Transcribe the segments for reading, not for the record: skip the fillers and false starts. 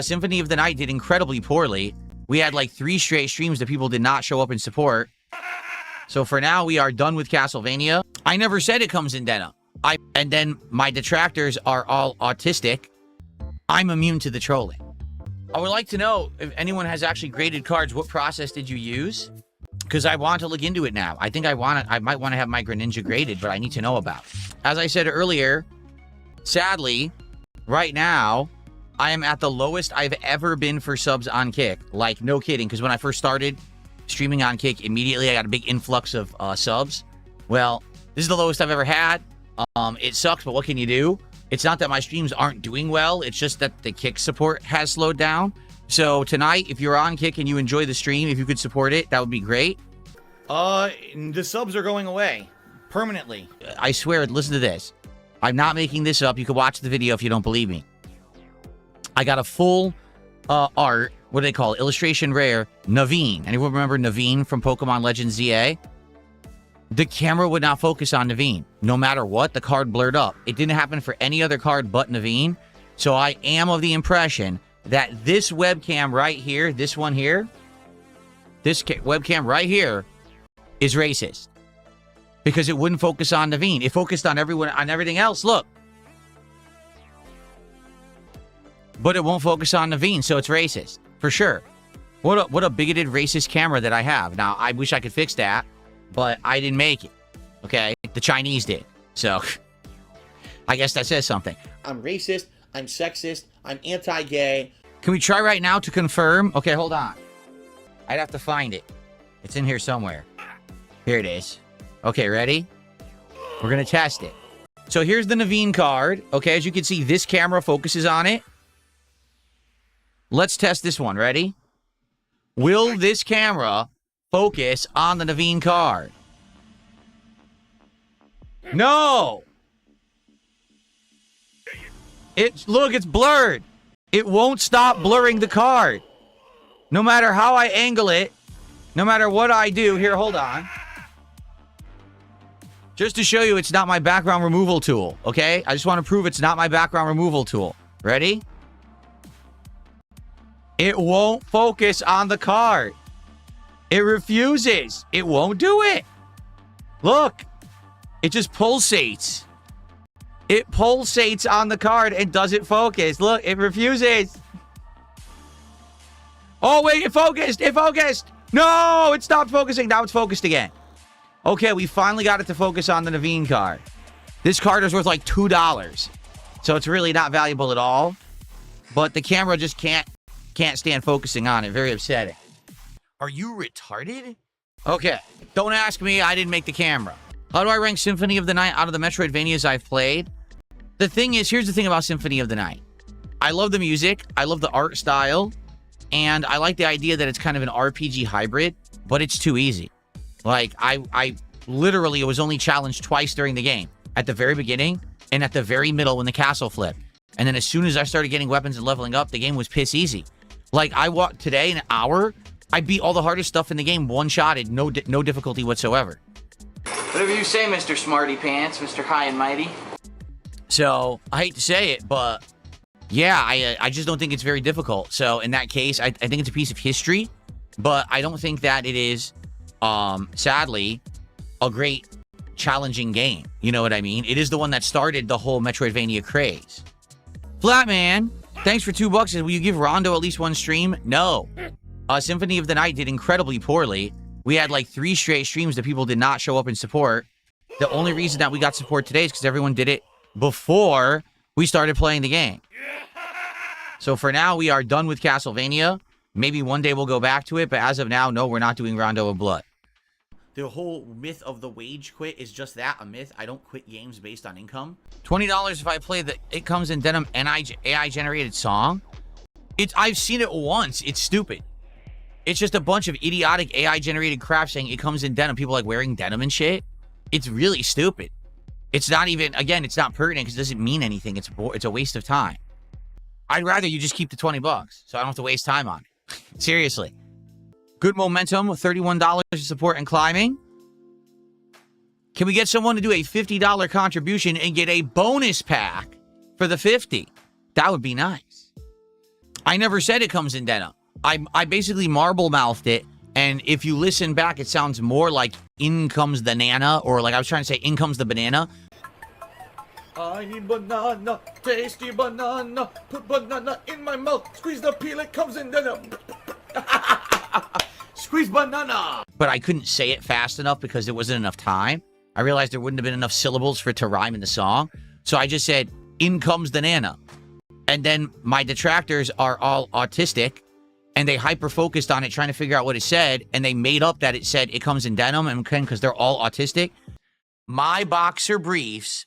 Symphony of the Night did incredibly poorly. We had like 3 straight streams that people did not show up and support. So for now, we are done with Castlevania. I never said it comes in denim. And then my detractors are all autistic. I'm immune to the trolling. I would like to know if anyone has actually graded cards. What process did you use? Because I want to look into it now. I think I might want to have my Greninja graded, but I need to know about it. As I said earlier, sadly, right now, I am at the lowest I've ever been for subs on Kick. Like, no kidding. Because when I first started streaming on Kick, immediately I got a big influx of subs. Well, this is the lowest I've ever had. It sucks, but what can you do? It's not that my streams aren't doing well. It's just that the Kick support has slowed down. So tonight, if you're on Kick and you enjoy the stream, if you could support it, that would be great. The subs are going away permanently. I swear, listen to this. I'm not making this up. You can watch the video if you don't believe me. I got a full art, what do they call it? Illustration rare, Naveen. Anyone remember Naveen from Pokemon Legends ZA? The camera would not focus on Naveen. No matter what, the card blurred up. It didn't happen for any other card but Naveen. So I am of the impression that this webcam right here, this one here, this webcam right here is racist. Because it wouldn't focus on Naveen. It focused on everything else. Look. But it won't focus on Naveen, so it's racist. For sure. What a bigoted racist camera that I have. Now, I wish I could fix that, but I didn't make it. Okay? The Chinese did. So, I guess that says something. I'm racist. I'm sexist. I'm anti-gay. Can we try right now to confirm? Okay, hold on. I'd have to find it. It's in here somewhere. Here it is. Okay, ready? We're going to test it. So here's the Naveen card. Okay, as you can see, this camera focuses on it. Let's test this one. Ready? Will this camera focus on the Naveen card? No! Look, it's blurred. It won't stop blurring the card. No matter how I angle it, no matter what I do. Here, hold on. Just to show you it's not my background removal tool, okay? I just want to prove it's not my background removal tool. Ready? It won't focus on the card. It refuses. It won't do it. Look. It just pulsates. It pulsates on the card and doesn't focus. Look, it refuses. Oh, wait, it focused. It focused. No, it stopped focusing. Now it's focused again. Okay, we finally got it to focus on the Naveen card. This card is worth like $2. So it's really not valuable at all. But the camera just can't stand focusing on it. Very upsetting. Are you retarded? Okay, don't ask me. I didn't make the camera. How do I rank Symphony of the Night out of the Metroidvanias I've played? The thing is, here's the thing about Symphony of the Night. I love the music. I love the art style. And I like the idea that it's kind of an RPG hybrid. But it's too easy. Like, I literally was only challenged twice during the game. At the very beginning and at the very middle when the castle flipped. And then as soon as I started getting weapons and leveling up, the game was piss easy. Like, I walked today, an hour, I beat all the hardest stuff in the game one-shotted, no difficulty whatsoever. Whatever you say, Mr. Smarty Pants, Mr. High and Mighty. So, I hate to say it, but yeah, I just don't think it's very difficult. So, in that case, I think it's a piece of history, but I don't think that it is, sadly, a great challenging game. You know what I mean? It is the one that started the whole Metroidvania craze. Flatman, thanks for $2. Will you give Rondo at least one stream? No. Symphony of the Night did incredibly poorly. We had like 3 straight streams that people did not show up and support. The only reason that we got support today is because everyone did it before we started playing the game. So for now, we are done with Castlevania. Maybe one day we'll go back to it, but as of now, no, we're not doing Rondo of Blood. The whole myth of the wage quit is just that, a myth. I don't quit games based on income. $20 if I play the It Comes in Denim AI-generated song. I've seen it once. It's stupid. It's just a bunch of idiotic AI-generated crap saying it comes in denim. People like wearing denim and shit. It's really stupid. It's not even, again, it's not pertinent because it doesn't mean anything. It's a waste of time. I'd rather you just keep the $20 so I don't have to waste time on it. Seriously. Good momentum, $31 to support and climbing. Can we get someone to do a $50 contribution and get a bonus pack for the 50? That would be nice. I never said it comes in denim. I basically marble mouthed it, and if you listen back, it sounds more like in comes the nana, or like I was trying to say in comes the banana. I need banana, tasty banana, put banana in my mouth, squeeze the peel, it comes in denim. Squeeze banana. But I couldn't say it fast enough because there wasn't enough time. I realized there wouldn't have been enough syllables for it to rhyme in the song. So I just said, in comes the nana. And then my detractors are all autistic, and they hyper-focused on it trying to figure out what it said, and they made up that it said it comes in denim, and because they're all autistic. My boxer briefs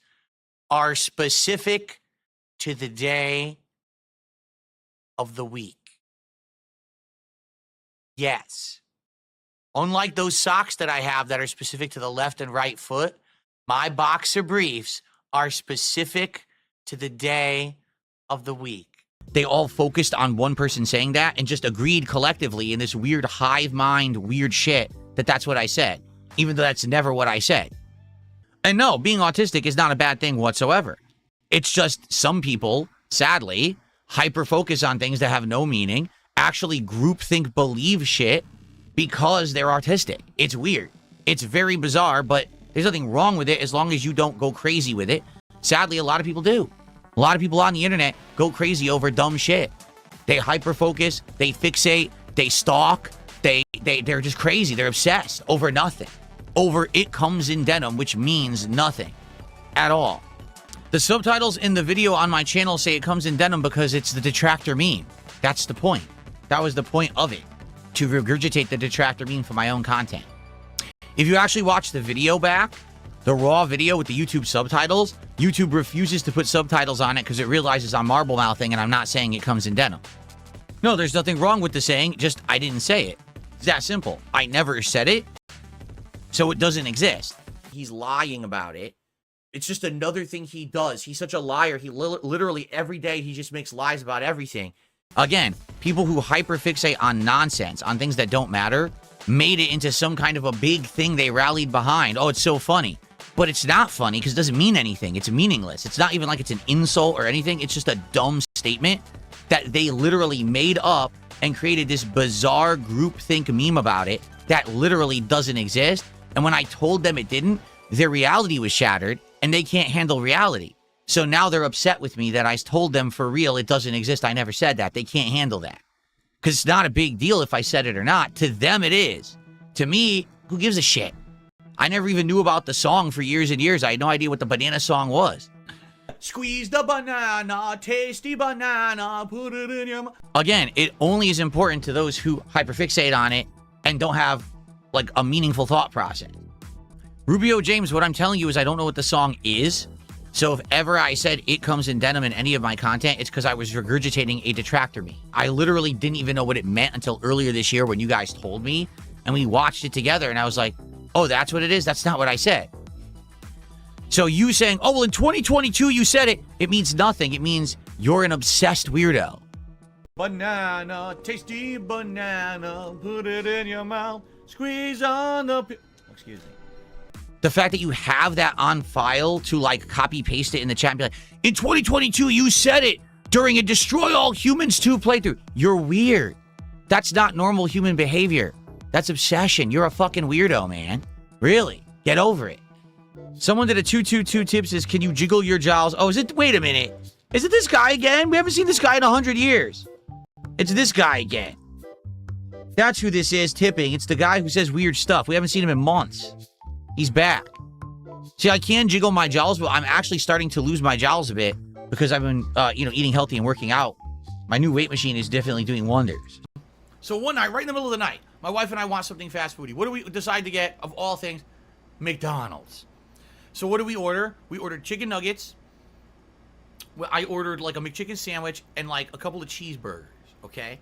are specific to the day of the week. Yes. Unlike those socks that I have that are specific to the left and right foot, my boxer briefs are specific to the day of the week. They all focused on one person saying that and just agreed collectively in this weird hive mind, weird shit that that's what I said, even though that's never what I said. And no, being autistic is not a bad thing whatsoever. It's just some people, sadly, hyper-focus on things that have no meaning, actually groupthink believe shit because they're autistic. It's weird. It's very bizarre, but there's nothing wrong with it as long as you don't go crazy with it. Sadly, a lot of people do. A lot of people on the internet go crazy over dumb shit. They hyper-focus, they fixate, they stalk, they're just crazy. They're obsessed over nothing. Over it comes in denim, which means nothing at all. The subtitles in the video on my channel say it comes in denim because it's the detractor meme. That's the point. That was the point of it, to regurgitate the detractor meme for my own content. If you actually watch the video back, the raw video with the YouTube subtitles, YouTube refuses to put subtitles on it because it realizes I'm marble mouthing and I'm not saying it comes in denim. No, there's nothing wrong with the saying, just I didn't say it. It's that simple. I never said it, so it doesn't exist. He's lying about it. It's just another thing he does. He's such a liar. He literally every day he just makes lies about everything. Again, people who hyperfixate on nonsense, on things that don't matter, made it into some kind of a big thing they rallied behind. Oh, it's so funny. But it's not funny because it doesn't mean anything. It's meaningless. It's not even like it's an insult or anything. It's just a dumb statement that they literally made up and created this bizarre groupthink meme about it that literally doesn't exist. And when I told them it didn't, their reality was shattered and they can't handle reality. So now they're upset with me that I told them for real it doesn't exist. I never said that. They can't handle that. Because it's not a big deal if I said it or not. To them it is. To me, who gives a shit? I never even knew about the song for years and years. I had no idea what the banana song was. Squeeze the banana, tasty banana, put it in your mouth. Again, it only is important to those who hyperfixate on it and don't have, like, a meaningful thought process. Rubio James, what I'm telling you is I don't know what the song is. So if ever I said it comes in denim in any of my content, it's because I was regurgitating a detractor me. I literally didn't even know what it meant until earlier this year when you guys told me. And we watched it together and I was like, oh, that's what it is? That's not what I said. So you saying, oh, well, in 2022 you said it, it means nothing. It means you're an obsessed weirdo. Banana, tasty banana, put it in your mouth, squeeze on the excuse me. The fact that you have that on file to, like, copy paste it in the chat and be like, in 2022 you said it during a Destroy All Humans 2 playthrough. You're weird. That's not normal human behavior. That's obsession. You're a fucking weirdo, man. Really. Get over it. Someone did a 222 tips is, can you jiggle your jowls? Oh, is it? Wait a minute. Is it this guy again? We haven't seen this guy in 100 years. It's this guy again. That's who this is tipping. It's the guy who says weird stuff. We haven't seen him in months. He's back. See, I can jiggle my jowls, but I'm actually starting to lose my jowls a bit because I've been, eating healthy and working out. My new weight machine is definitely doing wonders. So one night, right in the middle of the night, my wife and I want something fast foody. What do we decide to get, of all things? McDonald's. So what do we order? We ordered chicken nuggets. Well, I ordered like a McChicken sandwich and like a couple of cheeseburgers, okay?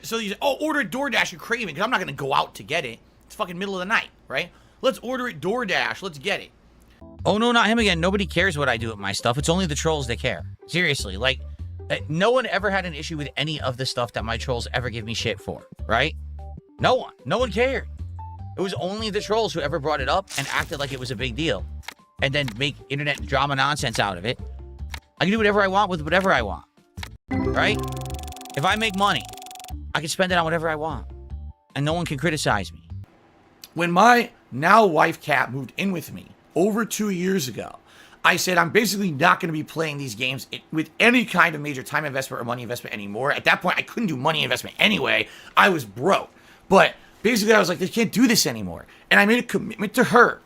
So you say, oh, order it DoorDash, you're craving, because I'm not going to go out to get it. It's fucking middle of the night, right? Let's order it DoorDash. Let's get it. Oh, no, not him again. Nobody cares what I do with my stuff. It's only the trolls that care. Seriously, like, no one ever had an issue with any of the stuff that my trolls ever give me shit for, right? No one. No one cared. It was only the trolls who ever brought it up and acted like it was a big deal. And then make internet drama nonsense out of it. I can do whatever I want with whatever I want. right? If I make money, I can spend it on whatever I want, and no one can criticize me. When my now wife Kat moved in with me over 2 years ago, I said I'm basically not going to be playing these games with any kind of major time investment or money investment anymore. At that point, I couldn't do money investment anyway. I was broke. But basically, I was like, they can't do this anymore. And I made a commitment to her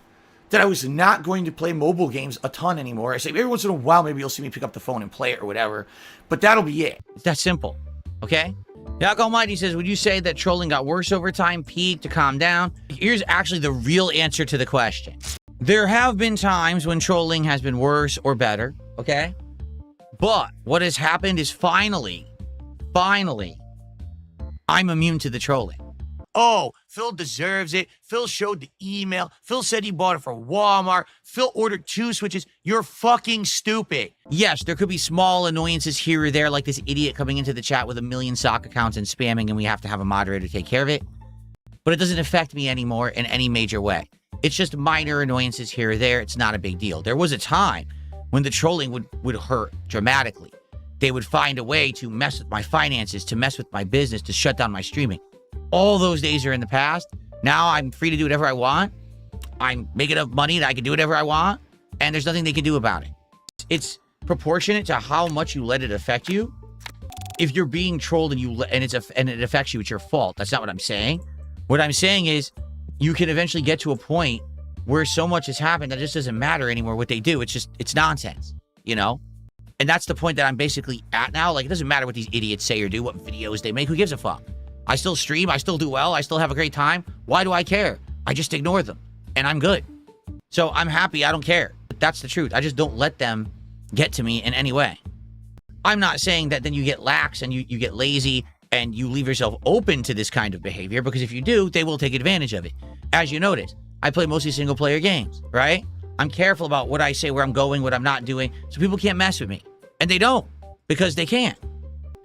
that I was not going to play mobile games a ton anymore. I say every once in a while, maybe you'll see me pick up the phone and play it or whatever. But that'll be it. It's that simple, okay? Yak Almighty says, would you say that trolling got worse over time, peaked, to calm down? Here's actually the real answer to the question. There have been times when trolling has been worse or better, okay? But what has happened is finally, I'm immune to the trolling. Oh, Phil deserves it. Phil showed the email. Phil said he bought it for Walmart. Phil ordered 2 Switches. You're fucking stupid. Yes, there could be small annoyances here or there, like this idiot coming into the chat with 1 million sock accounts and spamming, and we have to have a moderator take care of it. But it doesn't affect me anymore in any major way. It's just minor annoyances here or there. It's not a big deal. There was a time when the trolling would hurt dramatically. They would find a way to mess with my finances, to mess with my business, to shut down my streaming. All those days are in the past. Now I'm free to do whatever I want. I'm making enough money that I can do whatever I want, and there's nothing they can do about it. It's proportionate to how much you let it affect you. If you're being trolled and it affects you, it's your fault. That's not what I'm saying. What I'm saying is, you can eventually get to a point where so much has happened that it just doesn't matter anymore what they do. It's nonsense, you know? And that's the point that I'm basically at now. Like, it doesn't matter what these idiots say or do, what videos they make. Who gives a fuck? I still stream. I still do well. I still have a great time. Why do I care? I just ignore them, and I'm good. So I'm happy. I don't care. But that's the truth. I just don't let them get to me in any way. I'm not saying that then you get lax and you get lazy and you leave yourself open to this kind of behavior, because if you do, they will take advantage of it. As you notice, I play mostly single-player games, right? I'm careful about what I say, where I'm going, what I'm not doing, so people can't mess with me. And they don't, because they can't.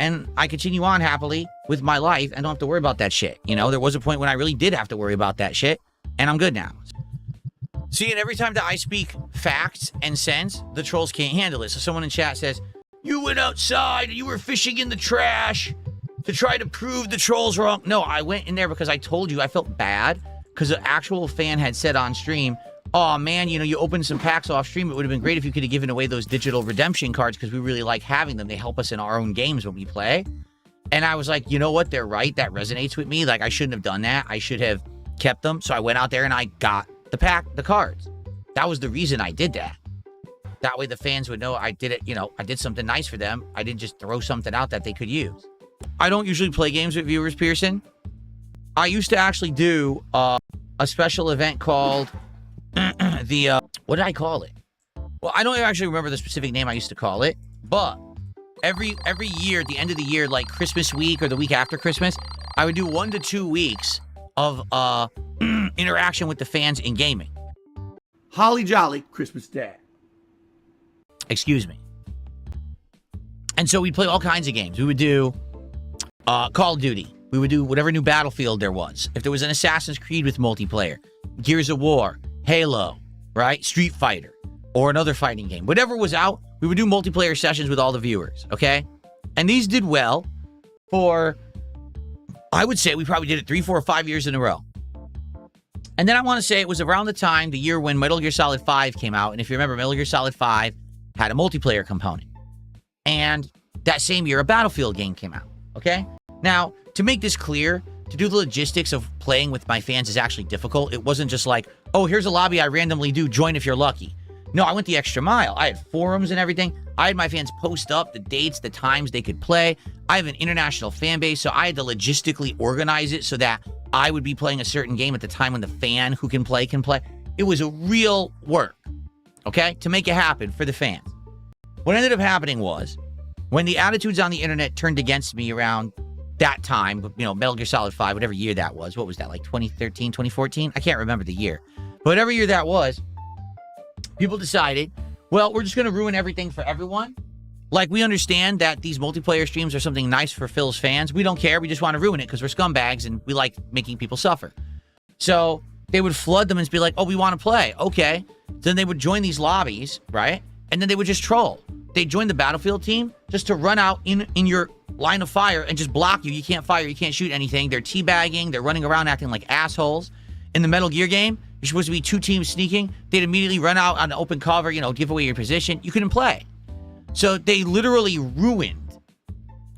And I continue on happily with my life and don't have to worry about that shit. You know, there was a point when I really did have to worry about that shit, and I'm good now. See, and every time that I speak facts and sense, the trolls can't handle it. So someone in chat says, you went outside and you were fishing in the trash to try to prove the trolls wrong. No, I went in there because I told you I felt bad because an actual fan had said on stream, oh man, you know, you opened some packs off stream. It would have been great if you could have given away those digital redemption cards because we really like having them. They help us in our own games when we play. And I was like, you know what? They're right. That resonates with me. Like, I shouldn't have done that. I should have kept them. So I went out there and I got the cards. That was the reason I did that. That way the fans would know I did it, you know, I did something nice for them. I didn't just throw something out that they could use. I don't usually play games with viewers, Pearson. I used to actually do a special event called what did I call it? Well, I don't actually remember the specific name I used to call it, but every year at the end of the year, like Christmas week or the week after Christmas, I would do 1 to 2 weeks of interaction with the fans in gaming. Holly jolly Christmas Day. Excuse me. And so we'd play all kinds of games. We would do Call of Duty. We would do whatever new Battlefield there was. If there was an Assassin's Creed with multiplayer, Gears of War, Halo, right? Street Fighter, or another fighting game. Whatever was out, we would do multiplayer sessions with all the viewers, okay? And these did well for, I would say we probably did it 3, 4, or 5 years in a row. And then I want to say it was around the year when Metal Gear Solid 5 came out. And if you remember, Metal Gear Solid 5 had a multiplayer component. And that same year, a Battlefield game came out, okay? Now, to make this clear, to do the logistics of playing with my fans is actually difficult. It wasn't just like, oh, here's a lobby I randomly do, join if you're lucky. No, I went the extra mile. I had forums and everything. I had my fans post up the dates, the times they could play. I have an international fan base, so I had to logistically organize it so that I would be playing a certain game at the time when the fan who can play can play. It was a real work, okay, to make it happen for the fans. What ended up happening was, when the attitudes on the internet turned against me around that time, you know, Metal Gear Solid 5, whatever year that was, what was that, like 2013, 2014? I can't remember the year. But whatever year that was, people decided, well, we're just going to ruin everything for everyone. Like, we understand that these multiplayer streams are something nice for Phil's fans. We don't care. We just want to ruin it because we're scumbags and we like making people suffer. So they would flood them and be like, oh, we want to play. Okay. Then they would join these lobbies, right? And then they would just troll. they join the battlefield team just to run out in your line of fire and just block you. You can't fire, you can't shoot anything. They're teabagging, they're running around acting like assholes. In the Metal Gear game, you're supposed to be 2 teams sneaking. They'd immediately run out on open cover, you know, give away your position. You couldn't play. So they literally ruined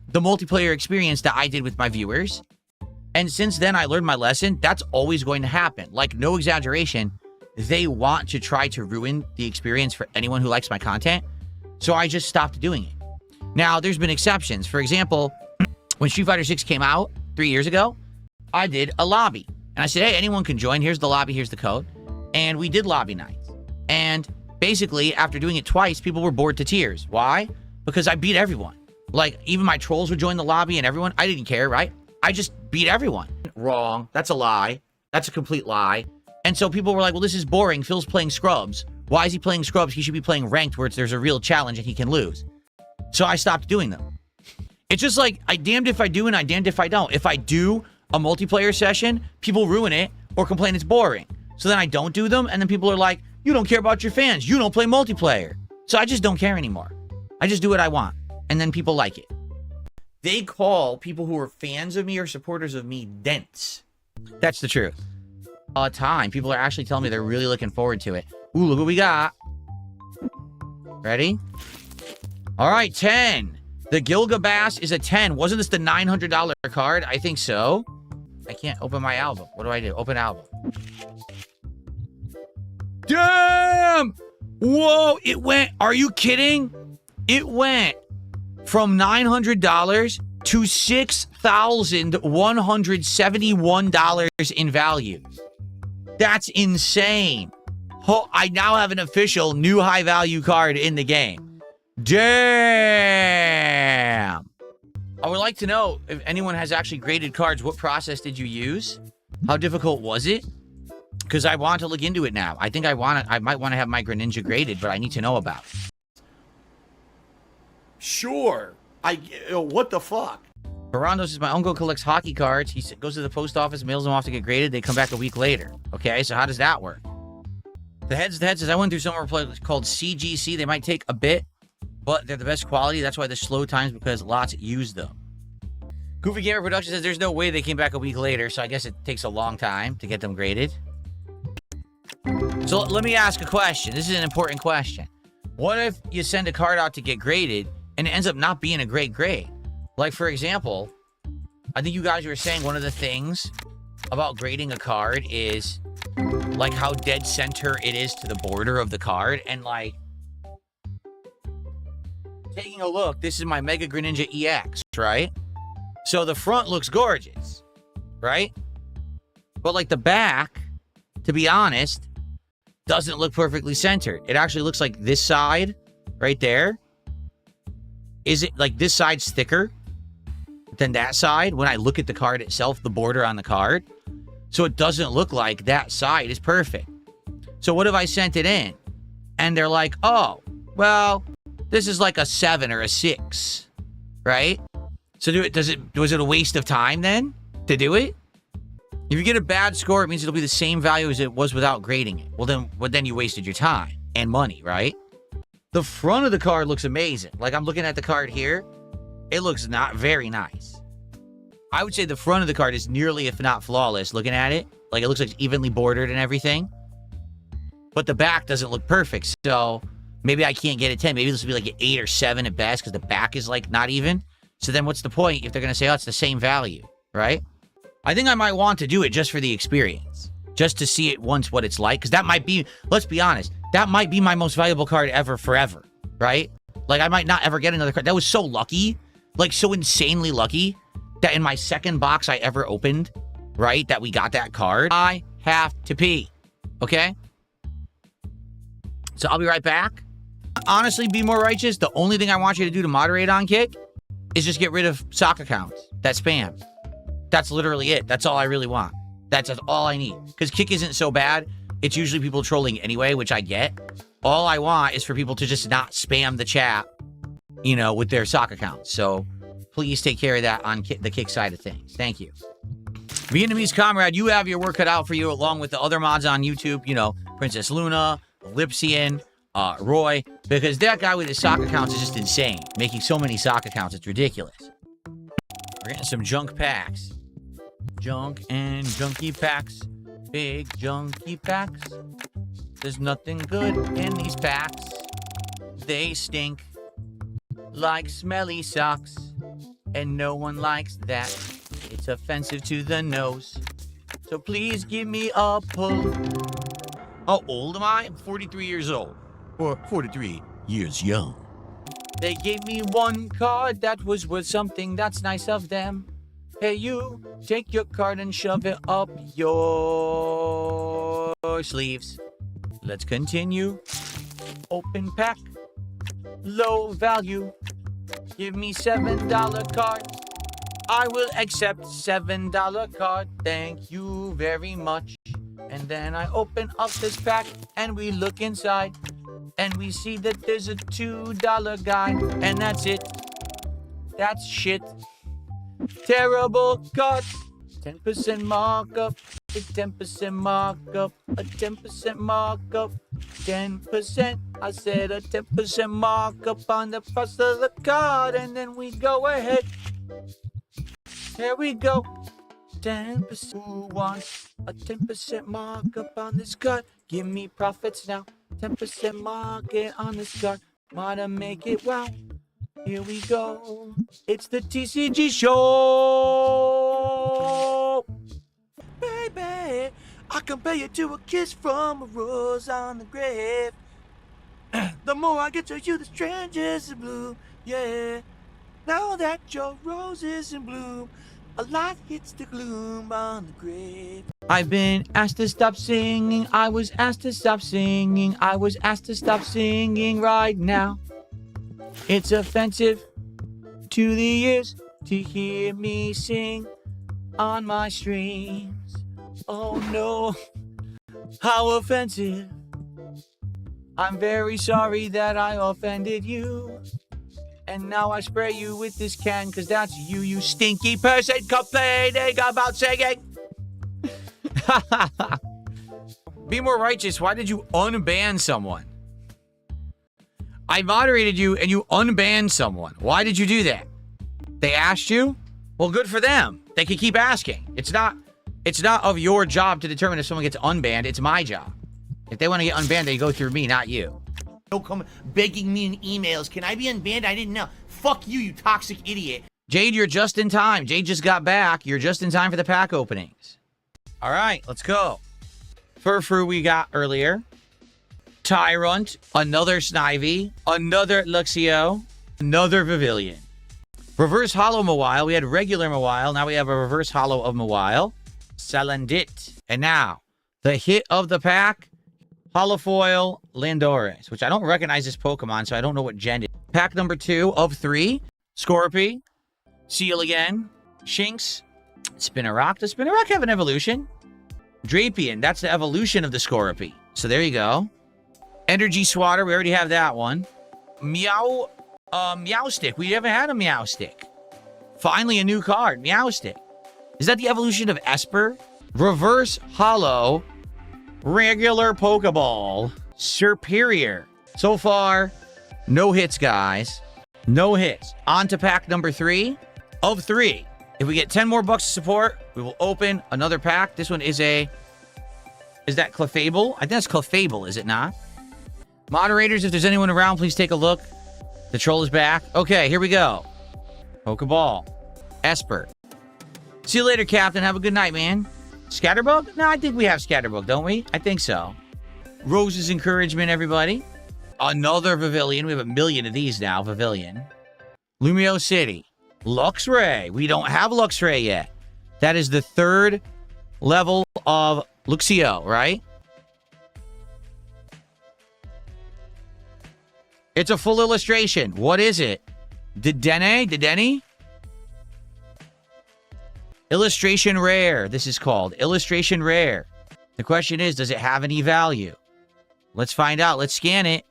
the multiplayer experience that I did with my viewers. And since then, I learned my lesson. That's always going to happen. Like, no exaggeration. They want to try to ruin the experience for anyone who likes my content. So I just stopped doing it. Now, there's been exceptions. For example, when Street Fighter 6 came out 3 years ago, I did a lobby. And I said, hey, anyone can join. Here's the lobby. Here's the code. And we did lobby nights. And basically, after doing it twice, people were bored to tears. Why? Because I beat everyone. Like, even my trolls would join the lobby and everyone. I didn't care, right? I just beat everyone. Wrong. That's a lie. That's a complete lie. And so people were like, well, this is boring. Phil's playing Scrubs. Why is he playing Scrubs? He should be playing ranked where there's a real challenge and he can lose. So I stopped doing them. It's just like, I damned if I do and I damned if I don't. If I do a multiplayer session, people ruin it or complain it's boring. So then I don't do them, and then people are like, you don't care about your fans. You don't play multiplayer. So I just don't care anymore. I just do what I want, and then people like it. They call people who are fans of me or supporters of me dense. That's the truth. All the time, people are actually telling me they're really looking forward to it. Ooh, look what we got. Ready? All right, 10. The Gilgabass is a 10. Wasn't this the $900 card? I think so. I can't open my album. What do I do? Open album. Damn! Whoa, it went... Are you kidding? It went from $900 to $6,171 in value. That's insane. Oh, I now have an official new high-value card in the game. Damn! I would like to know if anyone has actually graded cards. What process did you use? How difficult was it? Because I want to look into it now. I think I might want to have my Greninja graded, but I need to know about it. Sure. What the fuck? Barandos is my uncle, collects hockey cards. He goes to the post office, mails them off to get graded. They come back a week later. Okay, so how does that work? The head says, I went through somewhere called CGC. They might take a bit, but they're the best quality. That's why the slow times, because lots use them. Goofy Gamer Production says there's no way they came back a week later, so I guess it takes a long time to get them graded. So let me ask a question. This is an important question. What if you send a card out to get graded and it ends up not being a great grade? Like, for example, I think you guys were saying one of the things about grading a card is like how dead center it is to the border of the card. And like, taking a look, this is my Mega Greninja EX, right? So the front looks gorgeous, right? But like the back, to be honest, doesn't look perfectly centered. It actually looks like this side right there. Is it like this side's thicker than that side when I look at the card itself, the border on the card? So it doesn't look like that side is perfect. So what if I sent it in and they're like, oh, well, this is like a 7 or a 6, right? So was it a waste of time then to do it? If you get a bad score, it means it'll be the same value as it was without grading it. Well, then you wasted your time and money, right? The front of the card looks amazing. Like, I'm looking at the card here. It looks not very nice. I would say the front of the card is nearly, if not flawless, looking at it. Like, it looks like it's evenly bordered and everything. But the back doesn't look perfect. So maybe I can't get a 10. Maybe this will be like an 8 or 7 at best because the back is, like, not even. So then what's the point if they're going to say, oh, it's the same value, right? I think I might want to do it just for the experience. Just to see it once what it's like. Because that might be, let's be honest, that might be my most valuable card ever forever, right? Like, I might not ever get another card. That was so lucky, like, so insanely lucky, that in my second box I ever opened, right, that we got that card. I have to pee, okay? So I'll be right back. Honestly, be more righteous. The only thing I want you to do to moderate on Kick is just get rid of sock accounts that spam. That's literally it. That's all I really want. That's all I need. Because Kick isn't so bad. It's usually people trolling anyway, which I get. All I want is for people to just not spam the chat, you know, with their sock accounts. So please take care of that on the Kick side of things. Thank you. Vietnamese Comrade, you have your work cut out for you along with the other mods on YouTube. You know, Princess Luna, Lipsian, Roy, Because that guy with his sock accounts is just insane. Making so many sock accounts, it's ridiculous. We're getting some junk packs. Junk and junky packs. Big junky packs. There's nothing good in these packs. They stink like smelly socks. And no one likes that. It's offensive to the nose. So please give me a pull. How old am I? I'm 43 years old. Or 43 years young. They gave me one card that was worth something. That's nice of them. Hey, you, take your card and shove it up your sleeves. Let's continue. Open pack. Low value. Give me $7 card. I will accept $7 card. Thank you very much. And then I open up this pack and we look inside. And we see that there's a $2 guy. And that's it. That's shit. Terrible card. 10% markup. A 10% markup. A 10% markup. 10%. I said a 10% markup on the price of the card. And then we go ahead. Here we go. 10%. Who wants a 10% markup on this card? Give me profits now. 10% market on this card. Wanna make it wow. Here we go. It's the TCG show. Baby, I compare you to a kiss from a rose on the grave. The more I get to you, the strangers in bloom. Yeah. Now that your rose is in bloom, a light hits the gloom on the grave. I've been asked to stop singing. I was asked to stop singing. I was asked to stop singing right now. It's offensive to the ears to hear me sing on my streams. Oh no, how offensive. I'm very sorry that I offended you. And now I spray you with this can, cause that's you, you stinky person complaining about singing. Be more righteous. Why did you unban someone? I moderated you and you unbanned someone. Why did you do that? They asked you? Well, good for them. They can keep asking. It's not of your job to determine if someone gets unbanned. It's my job. If they want to get unbanned, they go through me, not you. Don't come begging me in emails. Can I be unbanned? I didn't know. Fuck you, you toxic idiot. Jade, you're just in time. Jade just got back. You're just in time for the pack openings. All right, let's go. Furfru we got earlier. Tyrant, another Snivy, another Luxio, another Pavilion. Reverse Hollow Mawile. We had regular Mawile. Now we have a Reverse Hollow of Mawile. Salandit. And now, the hit of the pack, Holofoil Landorus, which I don't recognize this Pokemon, so I don't know what gen it is. Pack number 2 of 3. Scorpy. Seal again. Shinx. Spinarak. Does Spinarak have an evolution? Drapion. That's the evolution of the Scorpy. So there you go. Energy Swatter. We already have that one. Meowstick. We haven't had a Meowstick. Finally, a new card. Meowstick. Is that the evolution of Esper? Reverse Hollow. Regular Pokeball. Superior. So far, no hits, guys. No hits. On to pack number 3 of 3. If we get 10 more bucks of support, we will open another pack. This one is a... Is that Clefable? I think that's Clefable, is it not? Moderators, if there's anyone around, please take a look. The troll is back. Okay, here we go. Pokeball. Esper. See you later, Captain. Have a good night, man. Scatterbug? No, I think we have Scatterbug, don't we? I think so. Rose's Encouragement, everybody. Another Pavilion. We have a million of these now. Pavilion. Lumio City. Luxray. We don't have Luxray yet. That is the 3rd level of Luxio, right? It's a full illustration. What is it? Dedenne? Illustration Rare. This is called Illustration Rare. The question is, does it have any value? Let's find out. Let's scan it.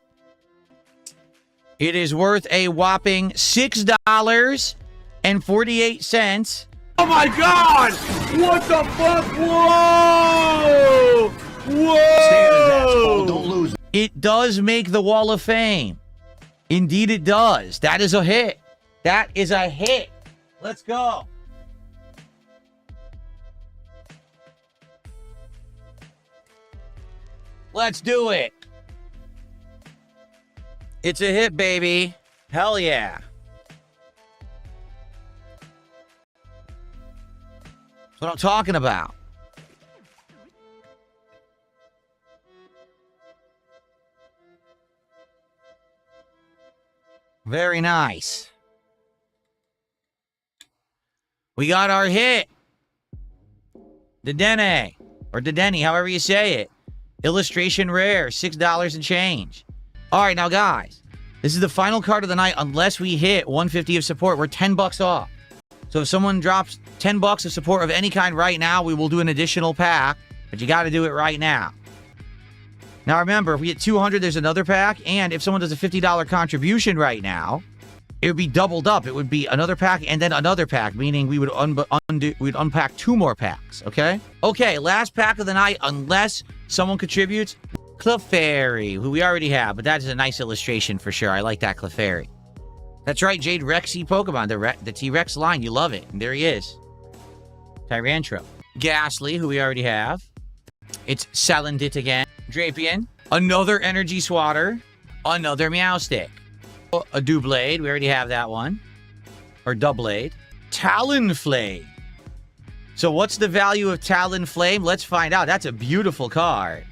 It is worth a whopping $6.48. Oh my god! What the fuck? Whoa! Whoa! Don't lose it. It does make the Wall of Fame. Indeed it does. That is a hit. That is a hit. Let's go. Let's do it. It's a hit, baby. Hell yeah. That's what I'm talking about. Very nice. We got our hit. The Dene, or the Denny, however you say it. Illustration rare, $6 and change. All right, now guys, this is the final card of the night. Unless we hit 150 of support, we're 10 bucks off. So if someone drops 10 bucks of support of any kind right now, we will do an additional pack, but you got to do it right now. Now remember, if we get 200, there's another pack, and if someone does a $50 contribution right now, it would be doubled up. It would be another pack and then another pack, meaning we would we'd unpack 2 more packs, okay? Okay, last pack of the night, unless someone contributes, Clefairy, who we already have, but that is a nice illustration for sure. I like that Clefairy. That's right, Jade Rexy Pokemon, the T-Rex line. You love it. And there he is. Tyrantro. Ghastly, who we already have. It's Salandit again. Drapion. Another Energy Swatter. Another Meowstic. A Doublade. We already have that one. Or Doublade. Talonflame. So what's the value of Talonflame? Let's find out. That's a beautiful card.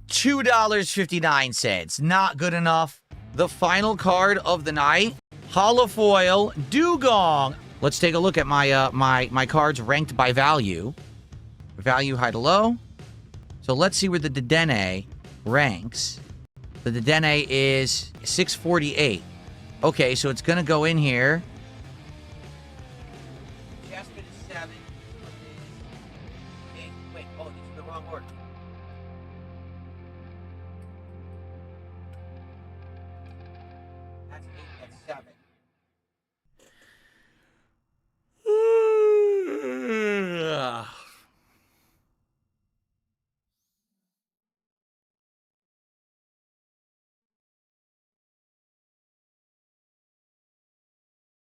$2.59. Not good enough. The final card of the night. Holofoil Dugong. Let's take a look at my my cards ranked by value. Value high to low. So let's see where the Dedenne ranks. The Dedenne is 648. Okay, so it's gonna go in here. Jasmine is 7. Wait, oh, this is the wrong order. That's 8.